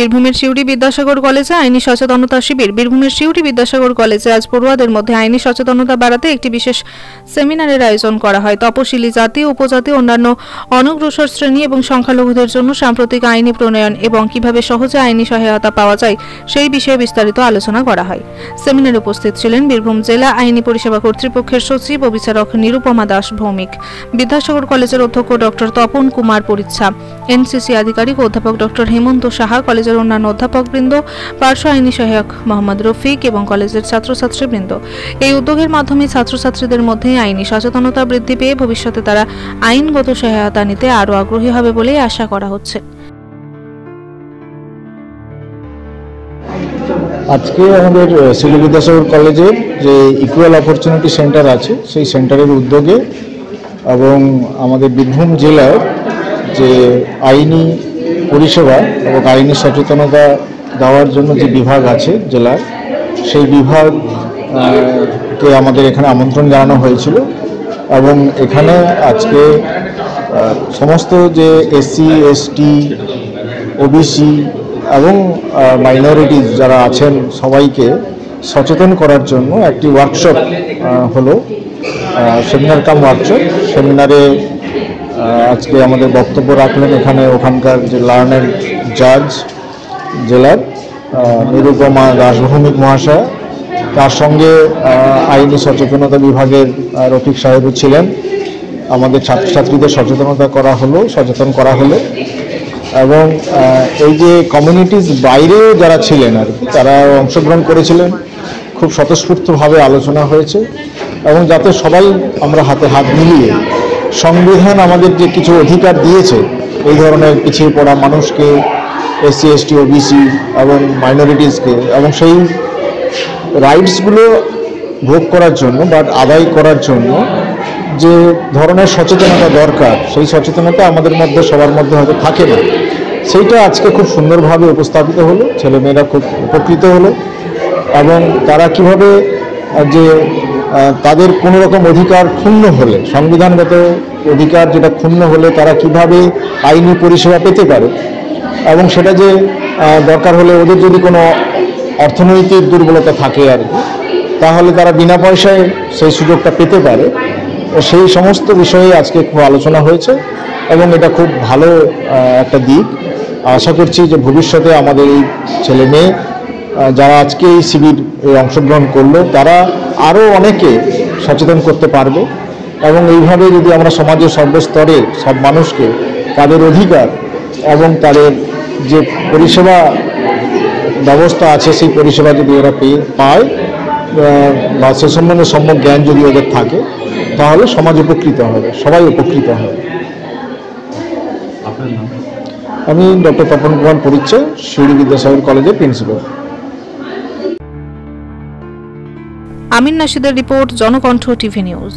বীরভূমের সিউড়ি বিদ্যাসাগর কলেজে আইনি সচেতনতা শিবির। বীরভূমের সিউড়ি বিদ্যাসাগর কলেজে আজ পড়ুয়াদের মধ্যে আইনি সচেতনতা বাড়াতে একটি বিশেষ সেমিনারের আয়োজন করা হয়। তপশিলি জাতি, উপজাতি, অন্যান্য অনগ্রসর শ্রেণী এবং সংখ্যালঘুদের জন্য সাম্প্রতিক আইনি প্রণয়ন এবং কিভাবে সহজে আইনি সহায়তা পাওয়া যায় সেই বিষয়ে বিস্তারিত আলোচনা করা হয়। সেমিনারে উপস্থিত ছিলেন বীরভূম জেলা আইনি পরিষেবা কর্তৃপক্ষের সচিব ও বিচারক নিরুপমা দাস ভৌমিক, বিদ্যাসাগর কলেজের অধ্যক্ষ ডক্টর তপন কুমার পরিচ্ছা, এনসিসি আধিকারিক অধ্যাপক ডক্টর হেমন্ত সাহা, কলেজের অন্যান্য অধ্যাপকবৃন্দ, পার্শ্ব আইনি সহায়ক মোহাম্মদ রফিক এবং কলেজের ছাত্রছাত্রীবৃন্দ। এই উদ্যোগের মাধ্যমে ছাত্রছাত্রীদের মধ্যে আইনি সচেতনতা বৃদ্ধি পেয়ে ভবিষ্যতে তারা আইনগত সহায়তা নিতে আরও আগ্রহী হবে বলেই আশা করা হচ্ছে। আজকে আমাদের সিউড়ি বিদ্যাসাগর কলেজের যে ইকুয়াল অপরচুনিটি সেন্টার আছে সেই সেন্টারের উদ্যোগে এবং আমাদের বীরভূম জেলার যে আইনি পরিষেবা এবং আইনি সচেতনতা দেওয়ার জন্য যে বিভাগ আছে জেলার, সেই বিভাগকে আমাদের এখানে আমন্ত্রণ জানানো হয়েছিল এবং এখানে আজকে সমস্ত যে এসসি, এসটি, ওবিসি এবং মাইনরিটিস যারা আছেন সবাইকে সচেতন করার জন্য একটি ওয়ার্কশপ হলো, সেমিনার কাম ওয়ার্কশপ। সেমিনারে আজকে আমাদের বক্তব্য রাখলেন ওখানকার যে লার্নার জাজ জেলার নিরুপমা দাস ভৌমিক মহাশয়, তার সঙ্গে আইনি সচেতনতা বিভাগের রফিক সাহেবও ছিলেন। আমাদের ছাত্রছাত্রীদের সচেতন করা হলো এবং এই যে কমিউনিটিস বাইরে যারা ছিলেন আর কি, তারা অংশগ্রহণ করেছিলেন। খুব স্বতঃস্ফূর্তভাবে আলোচনা হয়েছে এবং যাতে সবাই আমরা হাতে হাত মিলিয়ে সংবিধান আমাদের যে কিছু অধিকার দিয়েছে এই ধরনের পিছিয়ে পড়া মানুষকে, এসসি, এসটি, ওবিসি এবং মাইনরিটিসকে, এবং সেই রাইটসগুলো ভোগ করার জন্য বা আদায় করার জন্য যে ধরনের সচেতনতা দরকার, সেই সচেতনতা আমাদের মধ্যে সবার মধ্যে হয়তো থাকে না। সেইটা আজকে খুব সুন্দরভাবে উপস্থাপিত হলো, ছেলেমেয়েরা খুব উপকৃত হলো এবং তারা কিভাবে যে তাদের কোনো রকম অধিকার ক্ষুণ্ণ হলে, সংবিধানগত অধিকার যেটা ক্ষুণ্ণ হলে তারা কিভাবে আইনি পরিষেবা পেতে পারে এবং সেটা যে দরকার হলে ওদের যদি কোনো অর্থনৈতিক দুর্বলতা থাকে আর কি, তাহলে তারা বিনা পয়সায় সেই সুযোগটা পেতে পারে, সেই সমস্ত বিষয়ে আজকে খুব আলোচনা হয়েছে এবং এটা খুব ভালো একটা দিক। আশা করছি যে ভবিষ্যতে আমাদের এই ছেলে মেয়ে যারা আজকে এই শিবির অংশগ্রহণ করলো তারা আরও অনেকে সচেতন করতে পারবে এবং এইভাবে যদি আমরা সমাজের সর্বস্তরে সব মানুষকে তাদের অধিকার এবং তাদের যে পরিষেবা ব্যবস্থা আছে সেই পরিষেবা যদি এরা পায় বা সে সম্বন্ধে সম্যক জ্ঞান যদি ওদের থাকে, তাহলে সমাজ উপকৃত হবে, সবাই উপকৃত হবে। আমি ডক্টর তপন কুমার পরিচ্ছা, সিউড়ি বিদ্যাসাগর কলেজের প্রিন্সিপাল। আমিন নাশিদের রিপোর্ট, জনকণ্ঠ টিভি নিউজ।